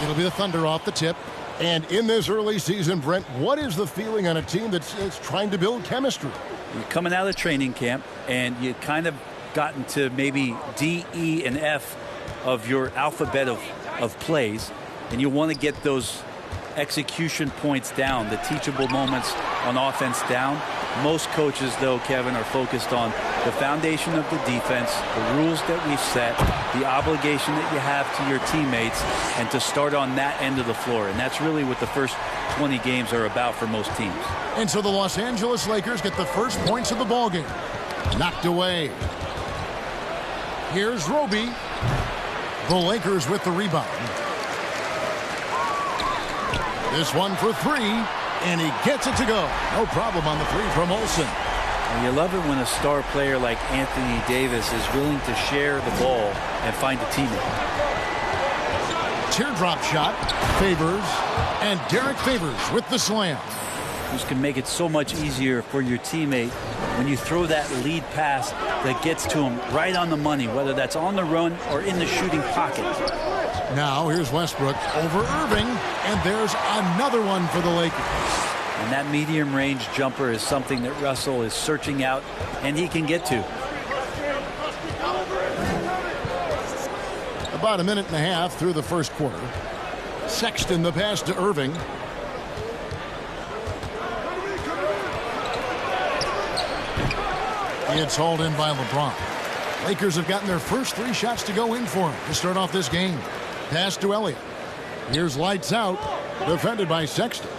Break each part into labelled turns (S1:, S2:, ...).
S1: It'll be the Thunder off the tip. And in this early season, Brent, what is the feeling on a team that's trying to build chemistry?
S2: You're coming out of training camp, and you kind of gotten to maybe D, E, and F of your alphabet of plays, and you want to get those execution points down, the teachable moments on offense down. Most coaches, though, Kevin, are focused on the foundation of the defense, the rules that we've set, the obligation that you have to your teammates, and to start on that end of the floor. And that's really what the first 20 games are about for most teams.
S1: And so the Los Angeles Lakers get the first points of the ballgame. Knocked away. Here's Roby. The Lakers with the rebound. This one for three, and he gets it to go. No problem on the three from Olsen.
S2: And you love it when a star player like Anthony Davis is willing to share the ball and find a teammate.
S1: Teardrop shot, Favors, and Derek Favors with the slam.
S2: Which can make it so much easier for your teammate when you throw that lead pass that gets to him right on the money, whether that's on the run or in the shooting pocket.
S1: Now here's Westbrook over Irving, and there's another one for the Lakers.
S2: And that medium range jumper is something that Russell is searching out, and he can get to.
S1: About a minute and a half through the first quarter. Sexton the pass to Irving. It's hauled in by LeBron. Lakers have gotten their first three shots to go in for him to start off this game. Pass to Elliott. Here's lights out. Defended by Sexton.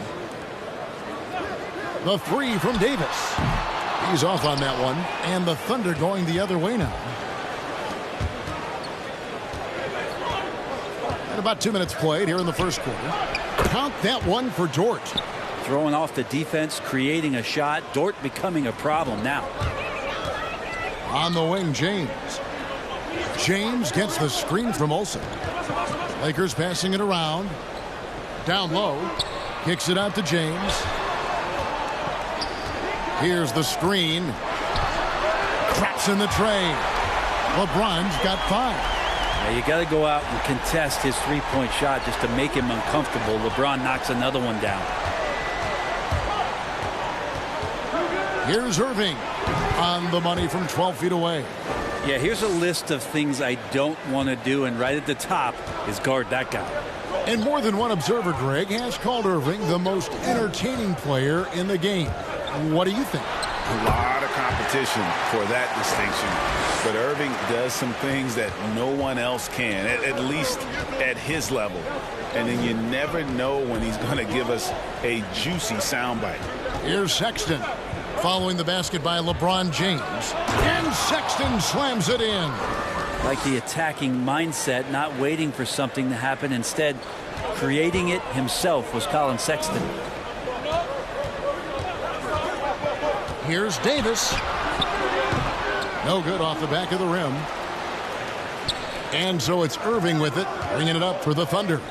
S1: The three from Davis. He's off on that one. And the Thunder going the other way now. And about 2 minutes played here in the first quarter. Count that one for Dort.
S2: Throwing off the defense, creating a shot. Dort becoming a problem now.
S1: On the wing, James. James gets the screen from Olsen. Lakers passing it around. Down low. Kicks it out to James. Here's the screen. Traps in the tray. LeBron's got 5.
S2: Now you got to go out and contest his three-point shot just to make him uncomfortable. LeBron knocks another one down.
S1: Here's Irving on the money from 12 feet away.
S2: Yeah, here's a list of things I don't want to do, and right at the top is guard that guy.
S1: And more than one observer, Greg, has called Irving the most entertaining player in the game. What do you think?
S3: A lot of competition for that distinction. But Irving does some things that no one else can, at least at his level. And then you never know when he's going to give us a juicy soundbite.
S1: Here's Sexton. Following the basket by LeBron James. And Sexton slams it in.
S2: Like the attacking mindset, not waiting for something to happen. Instead, creating it himself was Colin Sexton.
S1: Here's Davis. No good off the back of the rim. And so it's Irving with it, bringing it up for the Thunder.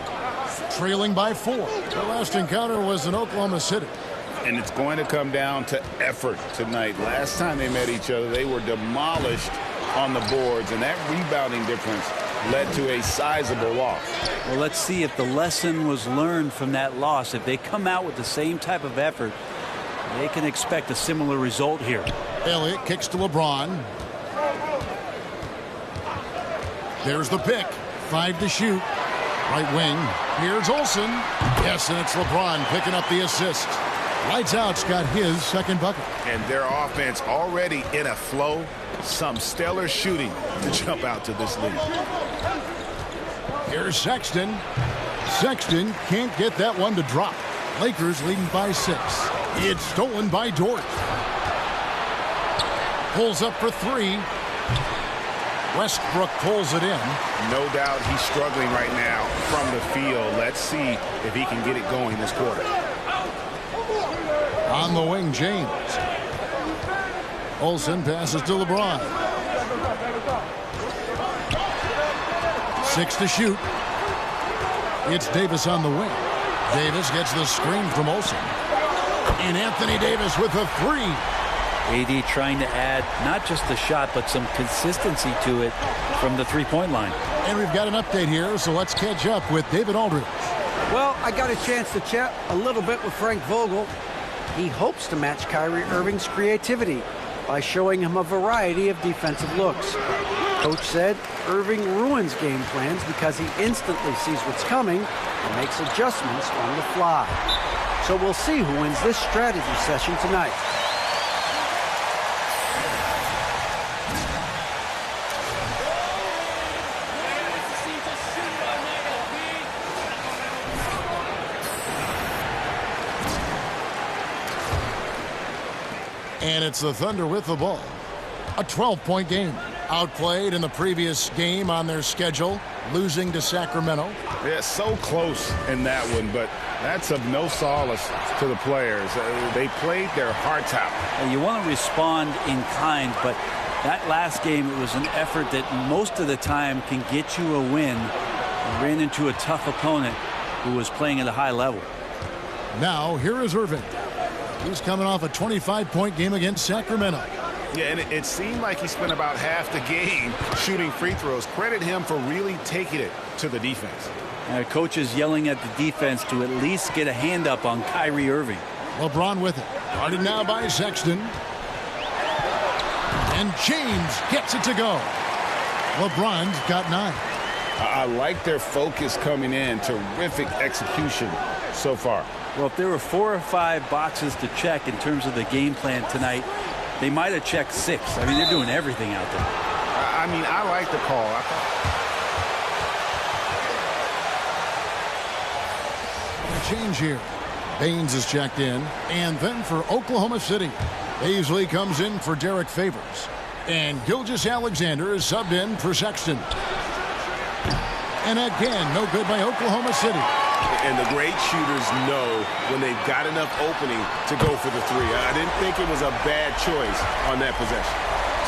S1: Trailing by 4. The last encounter was in Oklahoma City.
S3: And it's going to come down to effort tonight. Last time they met each other, they were demolished on the boards, and that rebounding difference led to a sizable loss.
S2: Well, let's see if the lesson was learned from that loss. If they come out with the same type of effort, they can expect a similar result here.
S1: Elliott kicks to LeBron. There's the pick. 5 to shoot. Right wing. Here's Olsen. Yes, and it's LeBron picking up the assist. Lights out's got his second bucket.
S3: And their offense already in a flow. Some stellar shooting to jump out to this lead.
S1: Here's Sexton. Sexton can't get that one to drop. Lakers leading by 6. It's stolen by Dort. Pulls up for 3. Westbrook pulls it in.
S3: No doubt he's struggling right now from the field. Let's see if he can get it going this quarter.
S1: On the wing, James. Olsen passes to LeBron. 6 to shoot. It's Davis on the wing. Davis gets the screen from Olsen. And Anthony Davis with a 3.
S2: AD trying to add not just the shot, but some consistency to it from the three-point line.
S1: And we've got an update here, so let's catch up with David Aldridge.
S4: Well, I got a chance to chat a little bit with Frank Vogel. He hopes to match Kyrie Irving's creativity by showing him a variety of defensive looks. Coach said Irving ruins game plans because he instantly sees what's coming and makes adjustments on the fly. So we'll see who wins this strategy session tonight.
S1: And it's the Thunder with the ball. A 12-point game. Outplayed in the previous game on their schedule, losing to Sacramento.
S3: Yeah, so close in that one, but that's of no solace to the players. They played their hearts out.
S2: You want to respond in kind, but that last game, it was an effort that most of the time can get you a win. You ran into a tough opponent who was playing at a high level.
S1: Now, here is Irving. He's coming off a 25-point game against Sacramento.
S3: Yeah, and it seemed like he spent about half the game shooting free throws. Credit him for really taking it to the defense.
S2: Coach is yelling at the defense to at least get a hand up on Kyrie Irving.
S1: LeBron with it. Guarded now by Sexton. And James gets it to go. LeBron's got 9.
S3: I like their focus coming in. Terrific execution so far.
S2: Well, if there were 4 or 5 boxes to check in terms of the game plan tonight, they might have checked 6. I mean, they're doing everything out there.
S3: I mean, I like the call.
S1: Change here. Baines is checked in. And then for Oklahoma City, Paisley comes in for Derek Favors. And Gilgeous-Alexander is subbed in for Sexton. And again, no good by Oklahoma City.
S5: And the great shooters know when they've got enough opening to go for the 3. I didn't think it was a bad choice on that possession.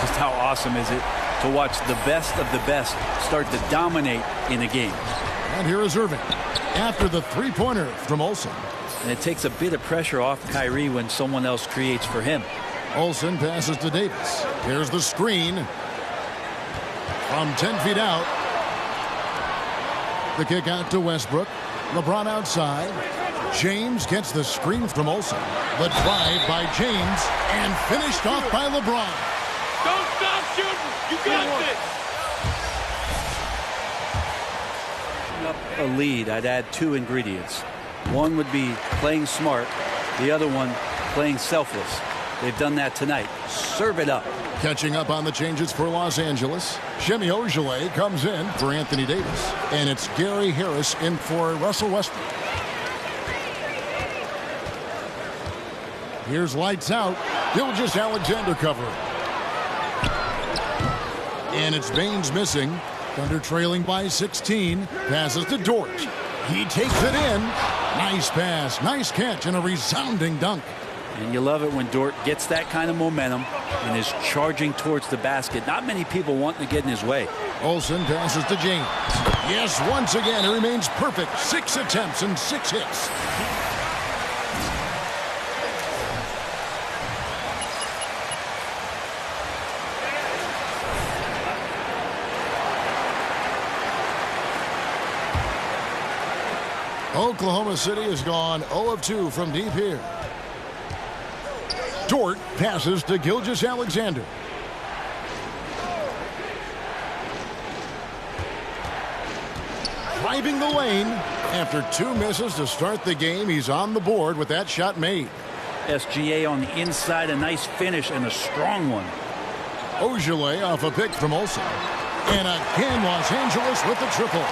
S2: Just how awesome is it to watch the best of the best start to dominate in a game.
S1: And here is Irving after the three-pointer from Olsen.
S2: And it takes a bit of pressure off Kyrie when someone else creates for him.
S1: Olsen passes to Davis. Here's the screen from 10 feet out. The kick out to Westbrook. LeBron outside. James gets the screen from Olsen. The drive by James and finished off by LeBron.
S6: Don't stop shooting. You got this.
S2: Up a lead, I'd add 2 ingredients. One would be playing smart. The other one, playing selfless. They've done that tonight. Serve it up.
S1: Catching up on the changes for Los Angeles. Semi Ojeleye comes in for Anthony Davis. And it's Gary Harris in for Russell Westbrook. Here's lights out. Gilgeous-Alexander covering. And it's Baines missing. Thunder trailing by 16. Passes to Dort. He takes it in. Nice pass, nice catch, and a resounding dunk.
S2: And you love it when Dort gets that kind of momentum and is charging towards the basket. Not many people wanting to get in his way.
S1: Olsen passes to James. Yes, once again, it remains perfect. 6 attempts and 6 hits. Oklahoma City has gone 0 of 2 from deep here. Dort passes to Gilgeous-Alexander. Driving the lane. After 2 misses to start the game, he's on the board with that shot made.
S2: SGA on the inside, a nice finish and a strong one.
S1: Ojeleye off a pick from Olsen. And again, Los Angeles with the triple.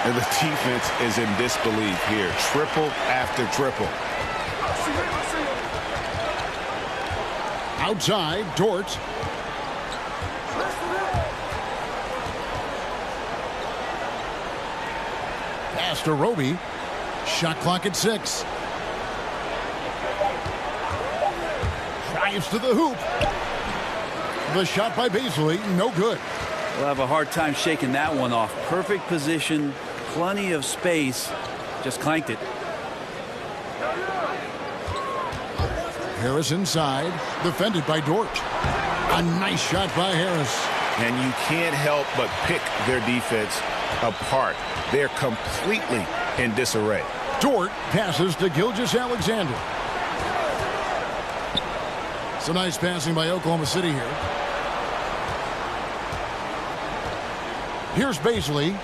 S3: And the defense is in disbelief here. Triple after triple.
S1: Outside, Dort. Pass to Roby. Shot clock at 6. Drives to the hoop. The shot by Paisley, no good.
S2: We'll have a hard time shaking that one off. Perfect position, plenty of space, just clanked it.
S1: Harris inside, defended by Dort. A nice shot by Harris.
S3: And you can't help but pick their defense apart. They're completely in disarray.
S1: Dort passes to Gilgeous-Alexander. So nice passing by Oklahoma City here. Here's Baisley.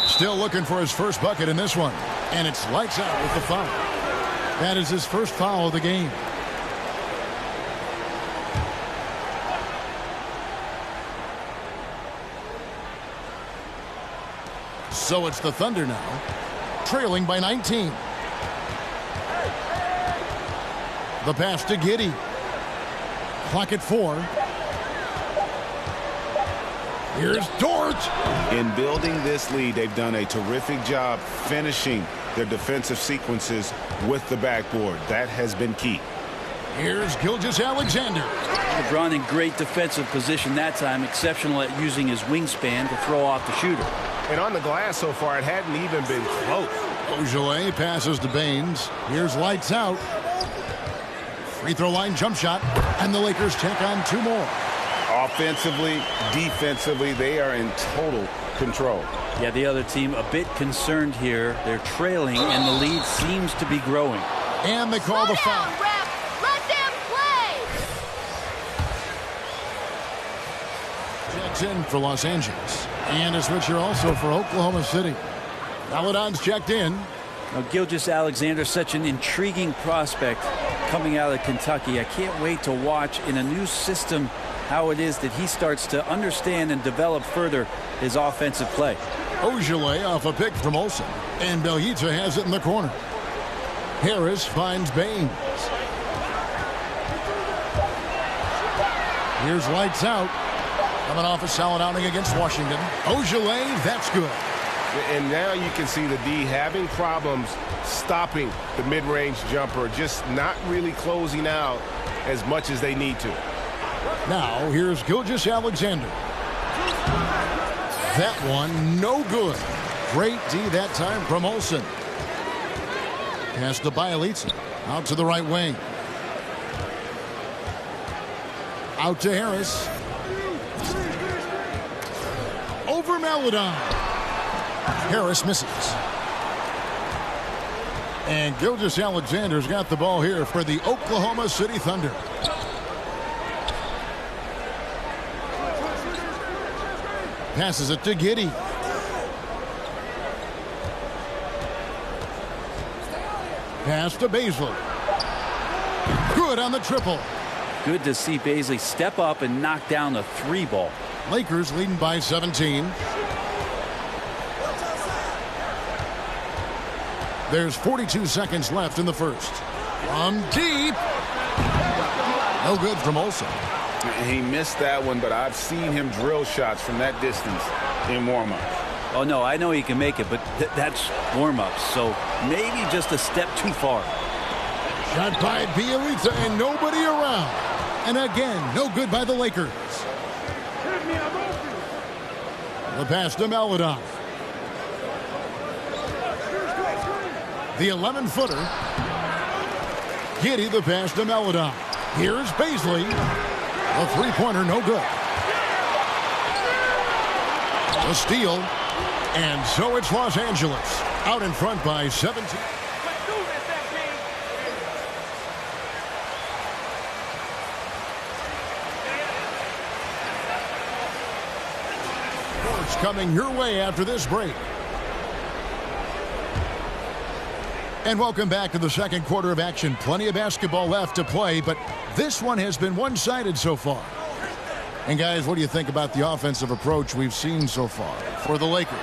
S1: Still looking for his first bucket in this one. And it's lights out with the foul. That is his first foul of the game. So it's the Thunder now, trailing by 19. The pass to Giddey. Clock at 4. Here's Dort.
S3: In building this lead, they've done a terrific job finishing their defensive sequences with the backboard. That has been key.
S1: Here's Gilgeous-Alexander.
S2: LeBron in great defensive position that time, exceptional at using his wingspan to throw off the shooter.
S5: And on the glass so far, it hadn't even been close.
S1: Ojeleye passes to Baines. Here's lights out. Free throw line jump shot. And the Lakers take on 2 more.
S3: Offensively, defensively, they are in total control.
S2: Yeah, the other team a bit concerned here. They're trailing, and the lead seems to be growing.
S1: And they call the foul.
S7: Ref. Let them play.
S1: Checks in for Los Angeles. And a switcher also for Oklahoma City. Maledon's checked in.
S2: Now, Gilgeous-Alexander, such an intriguing prospect coming out of Kentucky. I can't wait to watch in a new system how it is that he starts to understand and develop further his offensive play.
S1: Ojeleye off a pick from Olsen. And Bjelica has it in the corner. Harris finds Baines. Here's lights out. Coming off a solid outing against Washington. Ojeleye, that's good.
S5: And now you can see the D having problems stopping the mid-range jumper, just not really closing out as much as they need to.
S1: Now, here's Gilgeous-Alexander. That one, no good. Great D that time from Olsen. Pass to Bjelica. Out to the right wing. Out to Harris. Over Maledon. Harris misses. And Gilgeous-Alexander's got the ball here for the Oklahoma City Thunder. Passes it to Giddey. Pass to Baisley. Good on the triple.
S2: Good to see Baisley step up and knock down the 3 ball.
S1: Lakers leading by 17. There's 42 seconds left in the first. From deep. No good from Olsen.
S3: He missed that one, but I've seen him drill shots from that distance in warm-up.
S2: Oh, no, I know he can make it, but that's warm-ups, so maybe just a step too far.
S1: Shot by Bjelica and nobody around. And again, no good by the Lakers. The pass to Maledon. The 11-footer. Giddey the pass to Maledon. Here's Baisley. A 3-pointer, no good. A steal. And so it's Los Angeles. Out in front by 17. It's coming your way after this break. And welcome back to the second quarter of action. Plenty of basketball left to play, but this one has been one-sided so far. And guys, what do you think about the offensive approach we've seen so far for the Lakers?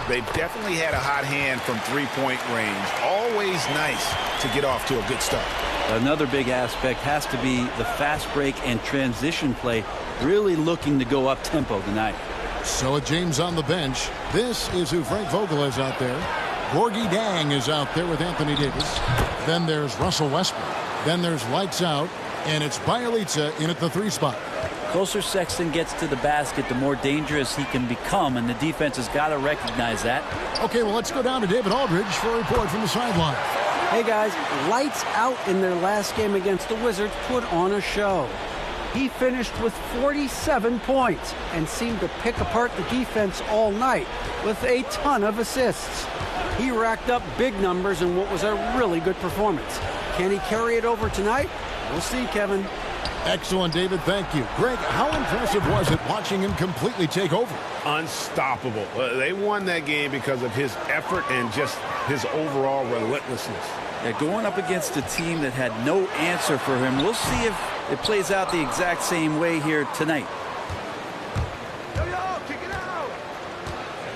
S3: They've definitely had a hot hand from 3-point range. Always nice to get off to a good start.
S2: Another big aspect has to be the fast break and transition play, really looking to go up-tempo tonight.
S1: So with James on the bench, this is who Frank Vogel is out there. Gorgui Dieng is out there with Anthony Davis. Then there's Russell Westbrook. Then there's lights out, and it's Bjelica in at the 3 spot.
S2: Closer Sexton gets to the basket, the more dangerous he can become, and the defense has got to recognize that.
S1: Okay, well, let's go down to David Aldridge for a report from the sideline.
S4: Hey guys, lights out in their last game against the Wizards put on a show. He finished with 47 points and seemed to pick apart the defense all night with a ton of assists. He racked up big numbers in what was a really good performance. Can he carry it over tonight? We'll see, Kevin.
S1: Excellent, David. Thank you. Greg, how impressive was it watching him completely take over?
S5: Unstoppable. They won that game because of his effort and just his overall relentlessness.
S2: Yeah, going up against a team that had no answer for him. We'll see if it plays out the exact same way here tonight.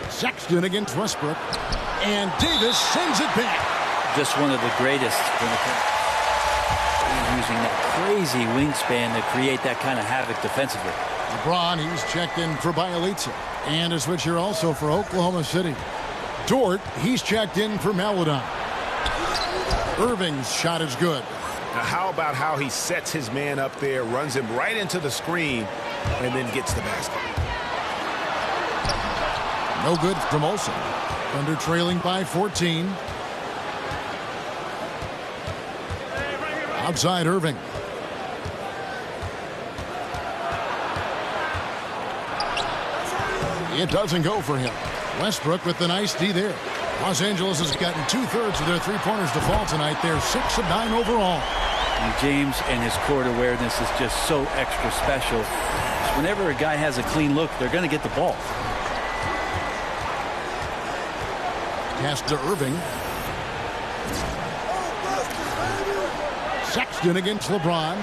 S1: Sexton against Westbrook. And Davis sends it back.
S2: Just one of the greatest. Using that crazy wingspan to create that kind of havoc defensively.
S1: LeBron, he's checked in for Bielitsa. And a switcher also for Oklahoma City. Dort, he's checked in for Maledon. Irving's shot is good.
S5: Now, how about how he sets his man up there, runs him right into the screen, and then gets the basket?
S1: No good from Olsen. Thunder trailing by 14. Outside Irving. It doesn't go for him. Westbrook with the nice D there. Los Angeles has gotten 2/3 of their three-pointers to fall tonight. They're 6 of 9 overall.
S2: And James and his court awareness is just so extra special. Whenever a guy has a clean look, they're going to get the ball.
S1: Pass to Irving. Sexton against LeBron.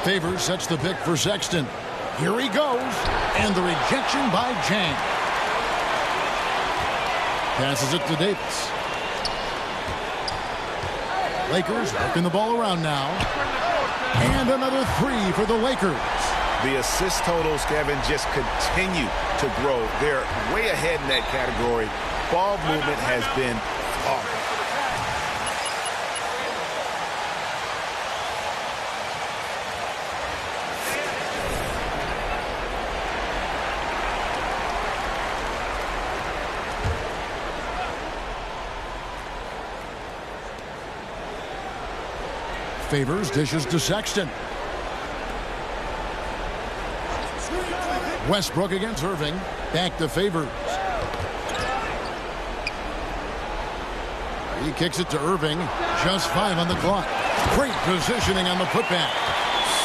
S1: Favors sets the pick for Sexton. Here he goes. And the rejection by Chang. Passes it to Davis. Lakers working the ball around now. And another three for the Lakers.
S5: The assist totals, Kevin, just continue to grow. They're way ahead in that category. Ball movement has been awful.
S1: Favors dishes to Sexton. Westbrook against Irving. Back to Favors. He kicks it to Irving. Just 5 on the clock. Great positioning on the putback.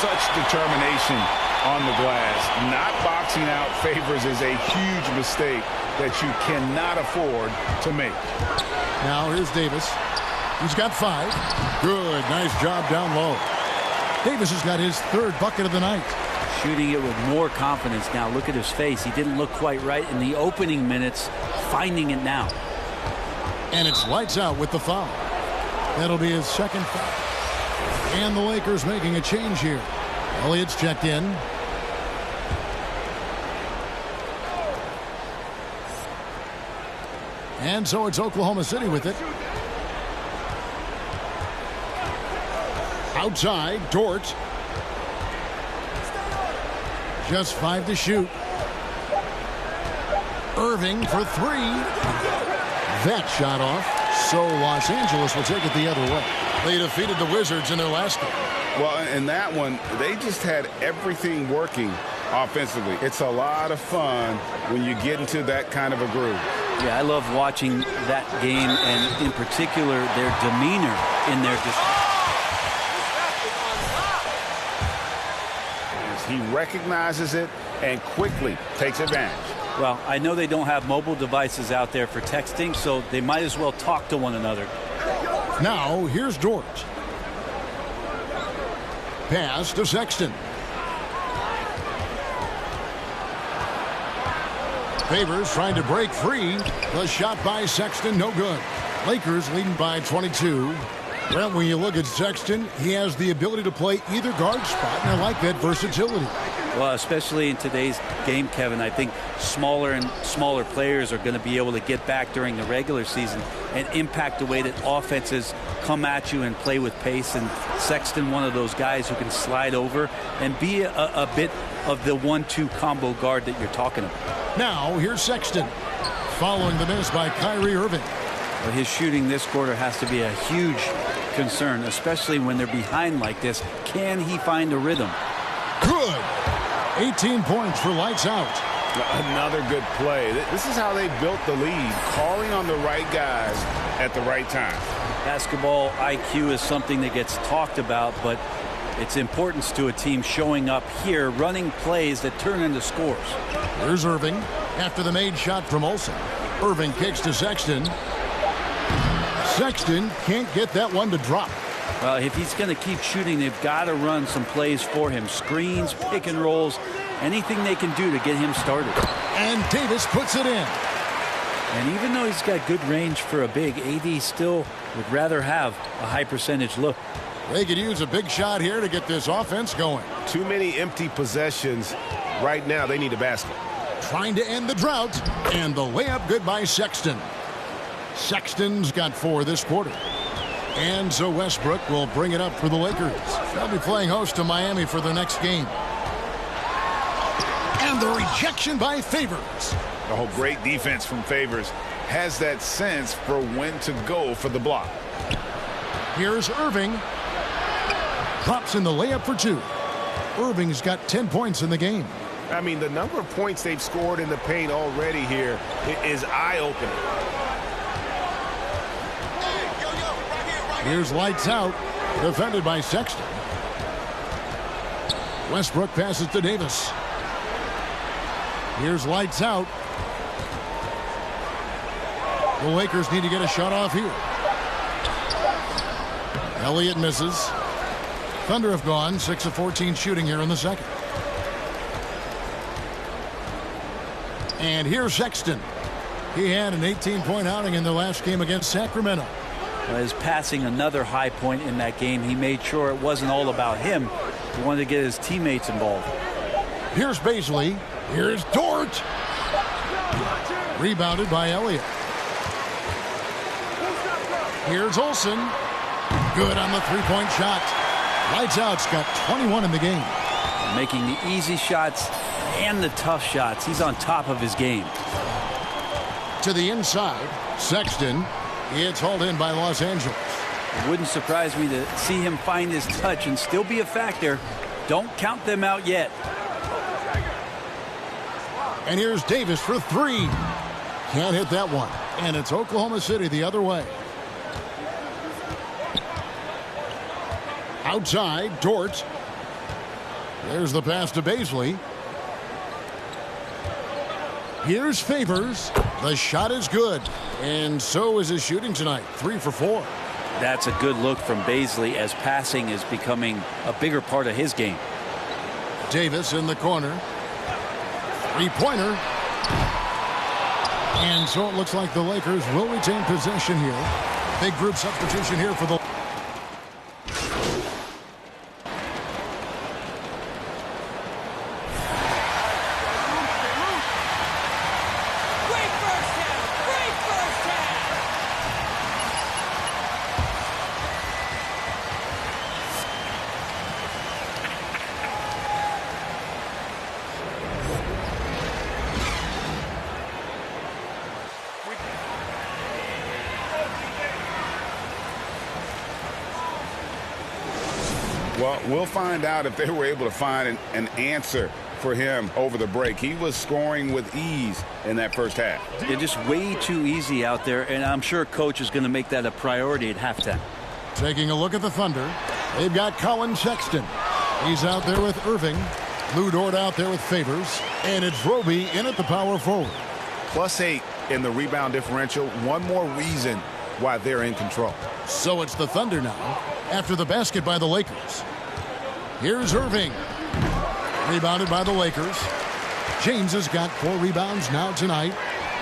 S5: Such determination on the glass. Not boxing out Favors is a huge mistake that you cannot afford to make.
S1: Now here's Davis. He's got 5. Good. Nice job down low. Davis has got his 3rd bucket of the night.
S2: Shooting it with more confidence now. Look at his face. He didn't look quite right in the opening minutes. Finding it now.
S1: And it's lights out with the foul. That'll be his 2nd foul. And the Lakers making a change here. Elliott's checked in. And so it's Oklahoma City with it. Outside, Dort. Just 5 to shoot. Irving for 3. That shot off. So Los Angeles will take it the other way. They defeated the Wizards in their last game.
S5: Well, in that one, they just had everything working offensively. It's a lot of fun when you get into that kind of a groove.
S2: Yeah, I love watching that game, and in particular, their demeanor in their
S5: He recognizes it and quickly takes advantage.
S2: Well, I know they don't have mobile devices out there for texting, so they might as well talk to one another.
S1: Now, here's Dort. Pass to Sexton. Favors trying to break free. The shot by Sexton, no good. Lakers leading by 22. Well, when you look at Sexton, he has the ability to play either guard spot, and I like that versatility.
S2: Well, especially in today's game, Kevin, I think smaller and smaller players are going to be able to get back during the regular season and impact the way that offenses come at you and play with pace. And Sexton, one of those guys who can slide over and be a bit of the 1-2 combo guard that you're talking about.
S1: Now, here's Sexton. Following the miss by Kyrie Irving.
S2: But his shooting this quarter has to be a huge concern, especially when they're behind like this. Can he find a rhythm?
S1: Good. 18 points for Lights Out.
S3: Another good play. This is how they built the lead, calling on the right guys at the right time.
S2: Basketball IQ is something that gets talked about, but its importance to a team showing up here, running plays that turn into scores.
S1: Here's Irving after the made shot from Olsen. Irving kicks to Sexton. Sexton can't get that one to drop.
S2: Well, if he's going to keep shooting, they've got to run some plays for him. Screens, pick and rolls, anything they can do to get him started.
S1: And Davis puts it in.
S2: And even though he's got good range for a big, AD still would rather have a high percentage look.
S1: They could use a big shot here to get this offense going.
S5: Too many empty possessions. Right now, they need a basket.
S1: Trying to end the drought, and the layup good by Sexton. Sexton's got 4 this quarter. And so Westbrook will bring it up for the Lakers. They'll be playing host to Miami for their next game. And the rejection by Favors.
S3: Oh, great defense from Favors. Has that sense for when to go for the block.
S1: Here's Irving. Drops in the layup for 2. Irving's got 10 points in the game.
S5: I mean, the number of points they've scored in the paint already here is eye-opening.
S1: Here's Lights Out, defended by Sexton. Westbrook passes to Davis. Here's Lights Out. The Lakers need to get a shot off here. Elliott misses. Thunder have gone 6 of 14 shooting here in the second. And here's Sexton. He had an 18-point outing in the last game against Sacramento.
S2: His passing another high point in that game. He made sure it wasn't all about him. He wanted to get his teammates involved.
S1: Here's Baisley. Here's Dort. Rebounded by Elliott. Here's Olsen. Good on the three-point shot. Lights Out's got 21 in the game.
S2: Making the easy shots and the tough shots. He's on top of his game.
S1: To the inside, Sexton. It's hauled in by Los Angeles.
S2: It wouldn't surprise me to see him find his touch and still be a factor. Don't count them out yet.
S1: And here's Davis for 3. Can't hit that one. And it's Oklahoma City the other way. Outside, Dort. There's the pass to Baisley. Here's Favors. The shot is good. And so is his shooting tonight. 3 for 4.
S2: That's a good look from Baisley as passing is becoming a bigger part of his game.
S1: Davis in the corner. Three-pointer. And so it looks like the Lakers will retain possession here. Big group substitution here for the...
S3: Well, we'll find out if they were able to find an answer for him over the break. He was scoring with ease in that first half.
S2: They're just way too easy out there, and I'm sure coach is going to make that a priority at halftime.
S1: Taking a look at the Thunder, they've got Colin Sexton. He's out there with Irving. Lou Dort out there with Favors. And it's Roby in at the power forward.
S3: +8 in the rebound differential. One more reason why they're in control.
S1: So it's the Thunder now after the basket by the Lakers. Here's Irving. Rebounded by the Lakers. James has got 4 rebounds now tonight.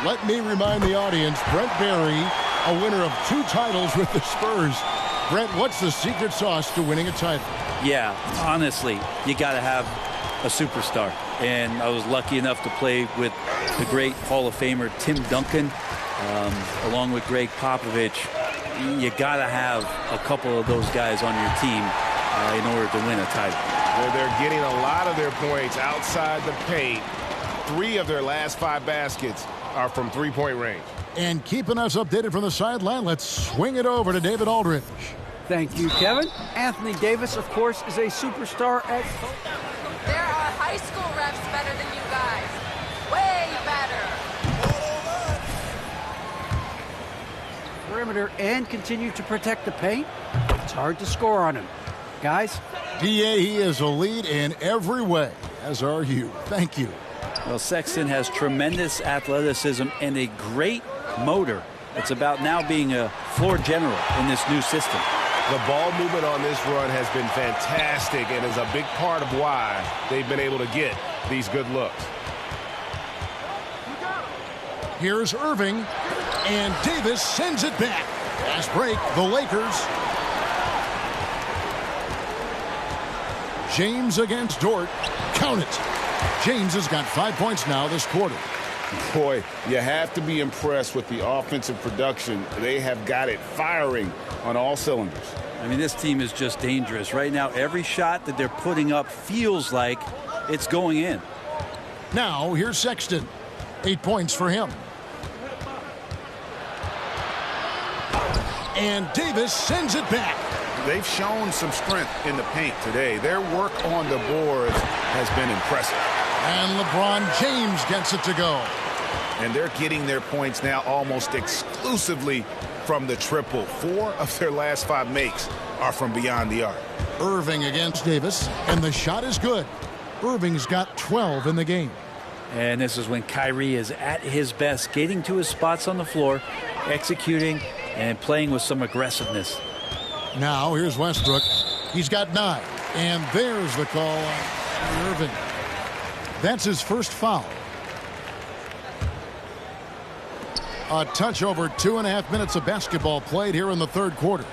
S1: Let me remind the audience, Brent Barry, a winner of 2 titles with the Spurs. Brent, what's the secret sauce to winning a title?
S2: Yeah, honestly, you got to have a superstar. And I was lucky enough to play with the great Hall of Famer Tim Duncan, along with Greg Popovich. You got to have a couple of those guys on your team in order to win a title.
S5: Where they're getting a lot of their points outside the paint. 3 of their last 5 baskets are from three-point range.
S1: And keeping us updated from the sideline, let's swing it over to David Aldridge.
S4: Thank you, Kevin. Anthony Davis, of course, is a superstar at...
S7: There are high school refs better than you guys. Way better.
S4: perimeter and continue to protect the paint. It's hard to score on him. Guys?
S1: DA, he is a lead in every way, as are you. Thank you.
S2: Well, Sexton has tremendous athleticism and a great motor. It's about now being a floor general in this new system.
S5: The ball movement on this run has been fantastic and is a big part of why they've been able to get these good looks.
S1: Here's Irving, and Davis sends it back. Fast break, the Lakers. James against Dort. Count it. James has got 5 points now this quarter.
S3: Boy, you have to be impressed with the offensive production. They have got it firing on all cylinders.
S2: I mean, this team is just dangerous. Right now, every shot that they're putting up feels like it's going in.
S1: Now, here's Sexton. 8 points for him. And Davis sends it back.
S3: They've shown some strength in the paint today. Their work on the boards has been impressive.
S1: And LeBron James gets it to go.
S3: And they're getting their points now almost exclusively from the triple. 4 of their last 5 makes are from beyond the arc.
S1: Irving against Davis, and the shot is good. Irving's got 12 in the game.
S2: And this is when Kyrie is at his best, getting to his spots on the floor, executing, and playing with some aggressiveness.
S1: Now, here's Westbrook. He's got 9. And there's the call on Irving. That's his first foul. A touch over 2.5 minutes of basketball played here in the third quarter.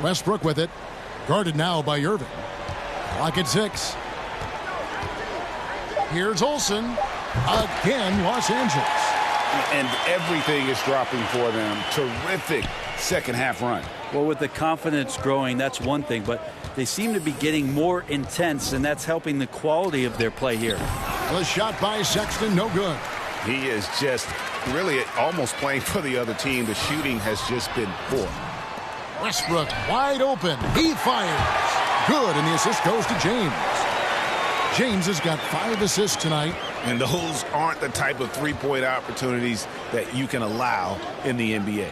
S1: Westbrook with it. Guarded now by Irving. Clock at 6. Here's Olsen. Again, Los Angeles.
S3: And everything is dropping for them. Terrific second half run.
S2: Well, with the confidence growing, that's one thing, but they seem to be getting more intense, and that's helping the quality of their play here.
S1: The shot by Sexton, no good.
S3: He is just really almost playing for the other team. The shooting has just been poor.
S1: Westbrook wide open. He fires. Good, and the assist goes to James. James has got 5 assists tonight.
S3: And those aren't the type of three-point opportunities that you can allow in the NBA.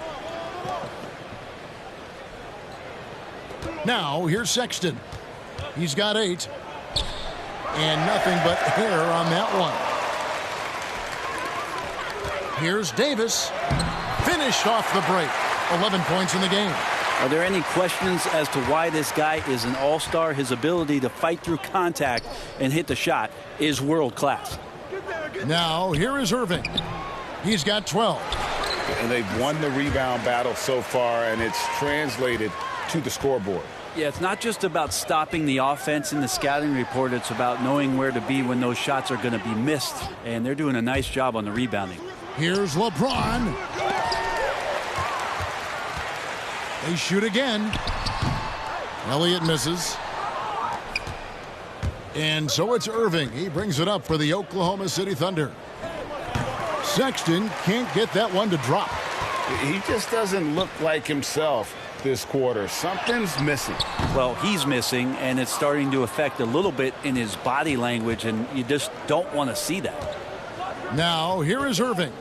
S1: Now, here's Sexton. He's got 8. And nothing but air on that one. Here's Davis. Finished off the break. 11 points in the game.
S2: Are there any questions as to why this guy is an all-star? His ability to fight through contact and hit the shot is world-class.
S1: Now, here is Irving. He's got 12.
S3: And they've won the rebound battle so far, and it's translated to the scoreboard.
S2: Yeah, it's not just about stopping the offense in the scouting report. It's about knowing where to be when those shots are going to be missed. And they're doing a nice job on the rebounding.
S1: Here's LeBron. They shoot again. Elliott misses. And so it's Irving. He brings it up for the Oklahoma City Thunder. Sexton can't get that one to drop.
S3: He just doesn't look like himself this quarter. Something's missing.
S2: Well, he's missing, and it's starting to affect a little bit in his body language, and you just don't want to see that.
S1: Now, here is Irving.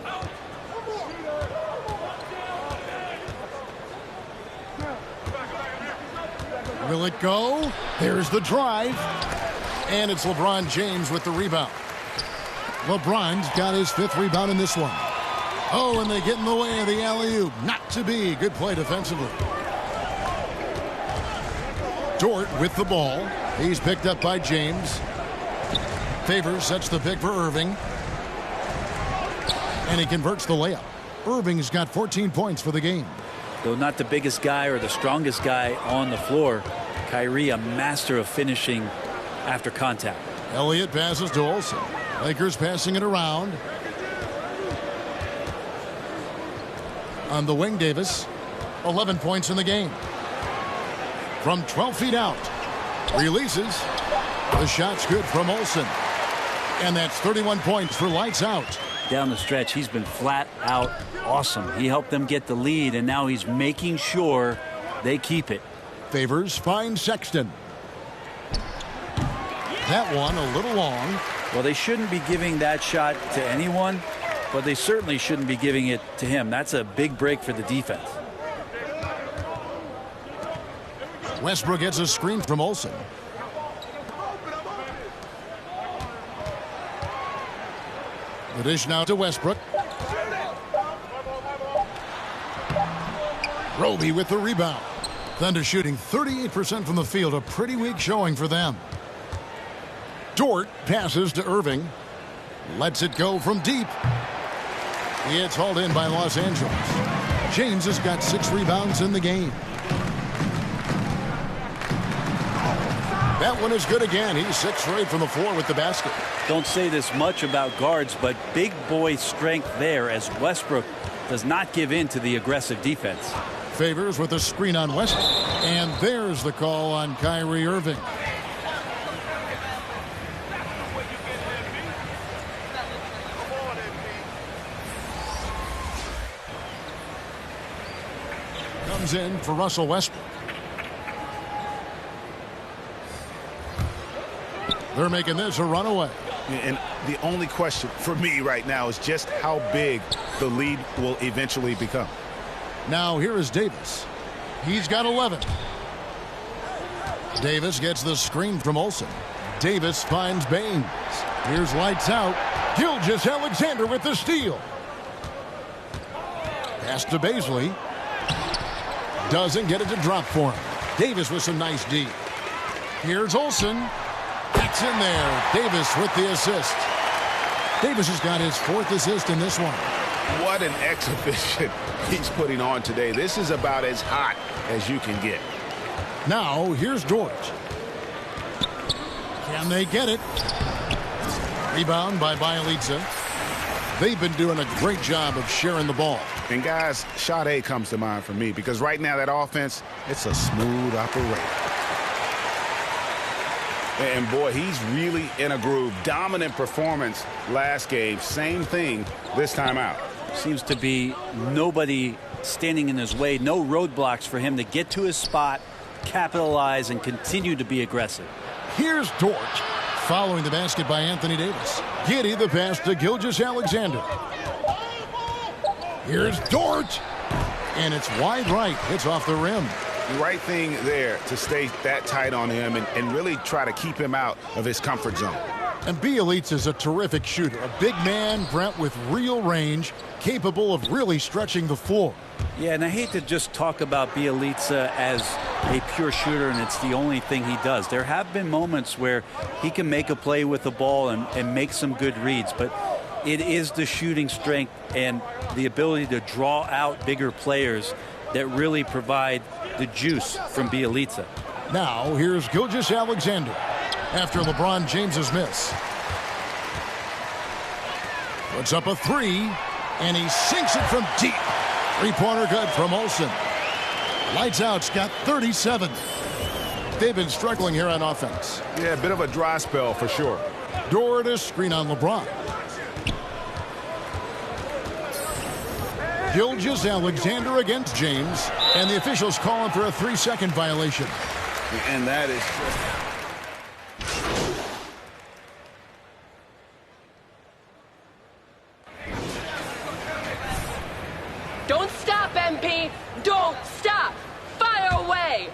S1: Will it go? There's the drive. And it's LeBron James with the rebound. LeBron's got his 5th rebound in this one. Oh, and they get in the way of the alley-oop. Not to be. Good play defensively. Dort with the ball. He's picked up by James. Favors sets the pick for Irving. And he converts the layup. Irving's got 14 points for the game.
S2: Though not the biggest guy or the strongest guy on the floor, Kyrie a master of finishing after contact.
S1: Elliott passes to Olsen. Lakers passing it around. On the wing, Davis. 11 points in the game. From 12 feet out. Releases. The shot's good from Olsen. And that's 31 points for lights out.
S2: down the stretch, he's been flat out awesome. He helped them get the lead, and now he's making sure they keep it.
S1: Favors finds Sexton. That one a little long.
S2: Well, they shouldn't be giving that shot to anyone, but they certainly shouldn't be giving it to him. That's a big break for the defense.
S1: Westbrook gets a screen from Olsen. The dish now to Westbrook. Roby with the rebound. Thunder shooting 38% from the field. A pretty weak showing for them. Dort passes to Irving. Lets it go from deep. It's hauled in by Los Angeles. James has got 6 rebounds in the game. That one is good again. He's 6 straight from the floor with the basket.
S2: Don't say this much about guards, but big boy strength there as Westbrook does not give in to the aggressive defense.
S1: Favors with a screen on Westbrook. And there's the call on Kyrie Irving. Comes in for Russell Westbrook. They're making this a runaway.
S3: And the only question for me right now is just how big the lead will eventually become.
S1: Now here is Davis. He's got 11. Davis gets the screen from Olsen. Davis finds Baines. Here's lights out. Gilgeous-Alexander with the steal. Pass to Baisley. Doesn't get it to drop for him. Davis with some nice D. Here's Olsen. It's in there. Davis with the assist. Davis has got his 4th assist in this one.
S3: What an exhibition he's putting on today. This is about as hot as you can get.
S1: Now, here's Dort. Can they get it? Rebound by Bjelica. They've been doing a great job of sharing the ball.
S3: And, guys, Sade comes to mind for me because right now that offense, it's a smooth operation. And, boy, he's really in a groove. Dominant performance last game. Same thing this time out.
S2: Seems to be nobody standing in his way. No roadblocks for him to get to his spot, capitalize, and continue to be aggressive.
S1: Here's Dort. Following the basket by Anthony Davis. Giddey the pass to Gilgeous-Alexander. Here's Dort. And it's wide right. It's off the rim.
S3: The right thing there to stay that tight on him and really try to keep him out of his comfort zone.
S1: And Bjelica is a terrific shooter. A big man, Brent, with real range, capable of really stretching the floor.
S2: Yeah, and I hate to just talk about Bjelica as a pure shooter and it's the only thing he does. There have been moments where he can make a play with the ball and make some good reads, but it is the shooting strength and the ability to draw out bigger players that really provide the juice from Bjelica.
S1: Now, here's Gilgeous-Alexander after LeBron James's miss. Puts up a 3, and he sinks it from deep. 3-pointer good from Olsen. Lights out's got 37. They've been struggling here on offense.
S3: Yeah, a bit of a dry spell for sure.
S1: Dort to screen on LeBron. Gilgeous-Alexander against James, and the officials calling for a 3-second violation.
S3: And that is
S7: Don't stop, MP. Don't stop. Fire away.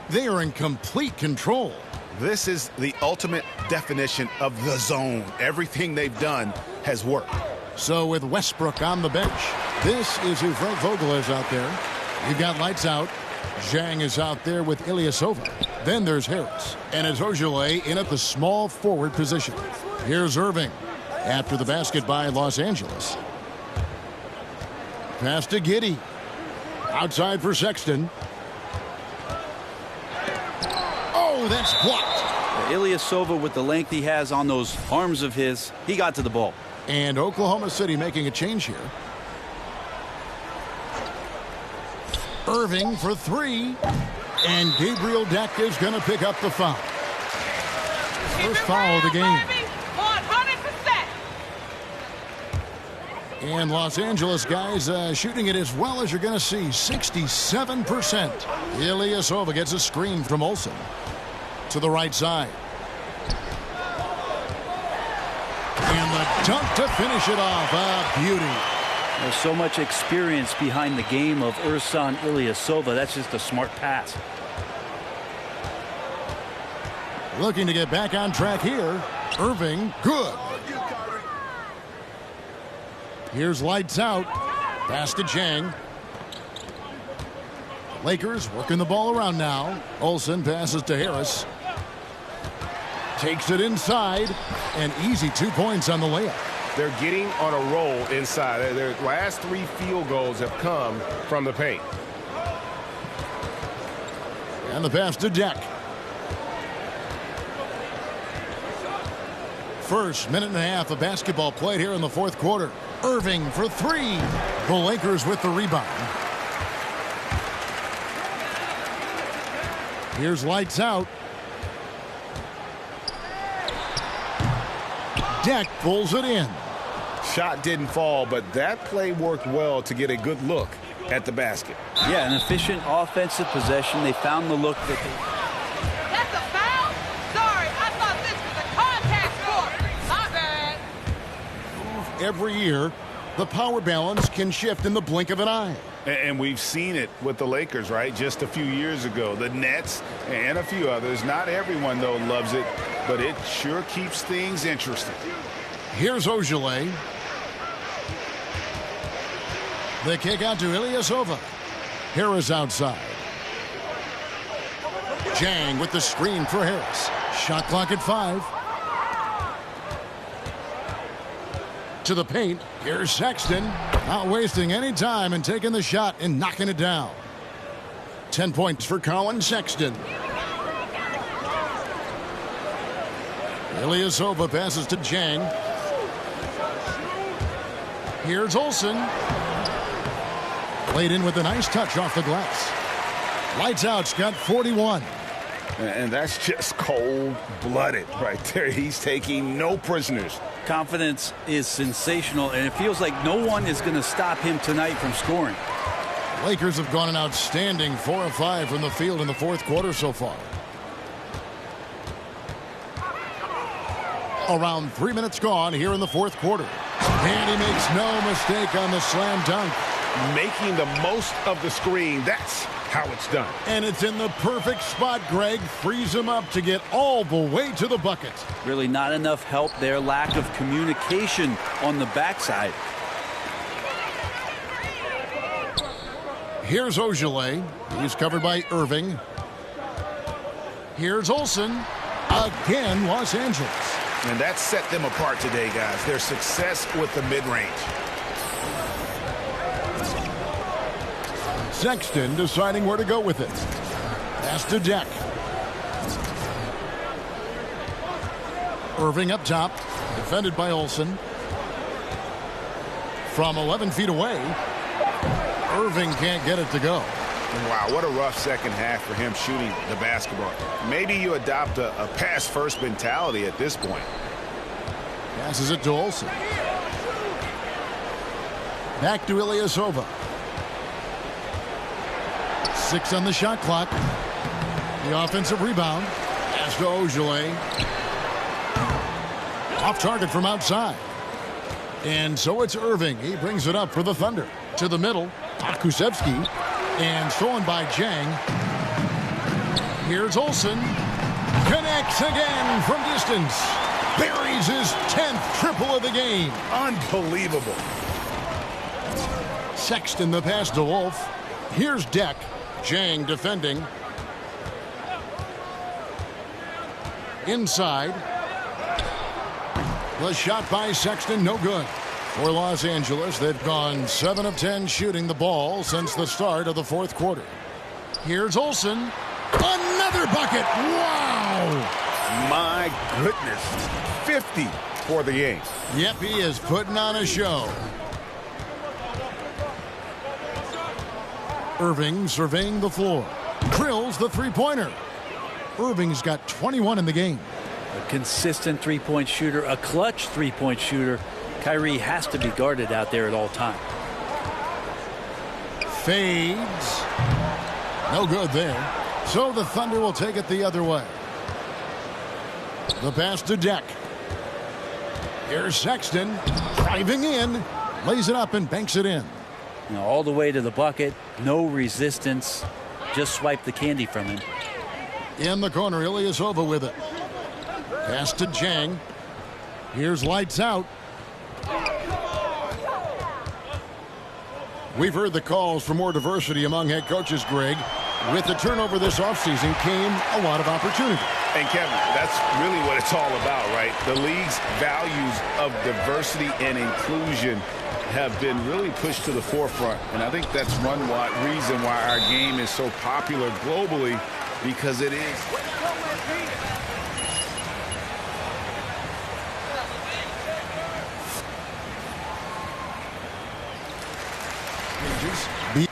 S1: They are in complete control.
S3: This is the ultimate definition of the zone. Everything they've done has worked.
S1: So with Westbrook on the bench, this is who Frank Vogel is out there. You've got lights out. Zhang is out there with Ilyasova. Then there's Harris. And it's Ojale in at the small forward position. Here's Irving after the basket by Los Angeles. Pass to Giddey. Outside for Sexton. Oh, that's blocked.
S2: Ilyasova, with the length he has on those arms of his, he got to the ball.
S1: And Oklahoma City making a change here. Irving for 3. And Gabriel Deck is going to pick up the foul. First foul of the game.
S7: 100%.
S1: And Los Angeles guys shooting it as well as you're going to see, 67%. Ilyasova gets a screen from Olsen to the right side. And the dunk to finish it off. A beauty.
S2: There's so much experience behind the game of Ersan Ilyasova. That's just a smart pass.
S1: Looking to get back on track here. Irving, good. Here's lights out. Pass to Chang. Lakers working the ball around now. Olsen passes to Harris. Takes it inside. And easy 2 points on the layup.
S5: They're getting on a roll inside. Their last 3 field goals have come from the paint.
S1: And the pass to Deck. First minute and a half of basketball played here in the fourth quarter. Irving for 3. The Lakers with the rebound. Here's lights out. Deck pulls it in.
S3: Shot didn't fall, but that play worked well to get a good look at the basket.
S2: Yeah, an efficient offensive possession. They found the look that they...
S7: That's a foul? Sorry, I thought this was a contact sport. My bad.
S1: Every year, the power balance can shift in the blink of an eye.
S3: And we've seen it with the Lakers, right? Just a few years ago. The Nets and a few others. Not everyone, though, loves it, but it sure keeps things interesting.
S1: Here's Ojale. The kick out to Ilyasova. Harris outside. Chang with the screen for Harris. Shot clock at 5. To the paint. Here's Sexton. Not wasting any time and taking the shot and knocking it down. 10 points for Colin Sexton. Ilyasova passes to Chang. Here's Olsen. Played in with a nice touch off the glass. Lights out, Scott, 41.
S3: And that's just cold-blooded right there. He's taking no prisoners.
S2: Confidence is sensational, and it feels like no one is going to stop him tonight from scoring.
S1: Lakers have gone an outstanding 4 of 5 from the field in the fourth quarter so far. Around 3 minutes gone here in the fourth quarter. And he makes no mistake on the slam dunk.
S5: Making the most of the screen. That's how it's done.
S1: And it's in the perfect spot, Greg. Frees him up to get all the way to the bucket.
S2: Really not enough help there. Lack of communication on the backside.
S1: Here's Ojale. He's covered by Irving. Here's Olsen. Again, Los Angeles.
S3: And that set them apart today, guys. Their success with the mid-range.
S1: Sexton deciding where to go with it. Pass to Deck. Irving up top. Defended by Olsen. From 11 feet away. Irving can't get it to go.
S3: Wow, what a rough second half for him shooting the basketball. Maybe you adopt a pass-first mentality at this point.
S1: Passes it to Olsen. Back to Ilyasova. 6 on the shot clock. The offensive rebound. Pass to Ojale. Off target from outside. And so it's Irving. He brings it up for the Thunder. To the middle. Kusevsky. And stolen by Chang. Here's Olsen. Connects again from distance. Buries his 10th triple of the game.
S3: Unbelievable.
S1: Sexton the pass to Wolf. Here's Deck. Chang defending. Inside. The shot by Sexton, no good. For Los Angeles, they've gone 7 of 10 shooting the ball since the start of the fourth quarter. Here's Olsen. Another bucket. Wow.
S3: My goodness. 50 for the game.
S1: Yep, he is putting on a show. Irving surveying the floor. Drills the three-pointer. Irving's got 21 in the game.
S2: A consistent three-point shooter, a clutch three-point shooter. Kyrie has to be guarded out there at all times.
S1: Fades. No good there. So the Thunder will take it the other way. The pass to Deck. Here's Sexton driving in, lays it up and banks it in.
S2: You know, all the way to the bucket, no resistance, just swipe the candy from him.
S1: In the corner, Ilyasova with it. Pass to Jang. Here's lights out. We've heard the calls for more diversity among head coaches, Greg. With the turnover this offseason came a lot of opportunity.
S3: And Kevin, that's really what it's all about, right? The league's values of diversity and inclusion have been really pushed to the forefront. And I think that's one reason why our game is so popular globally, because it is.
S1: Be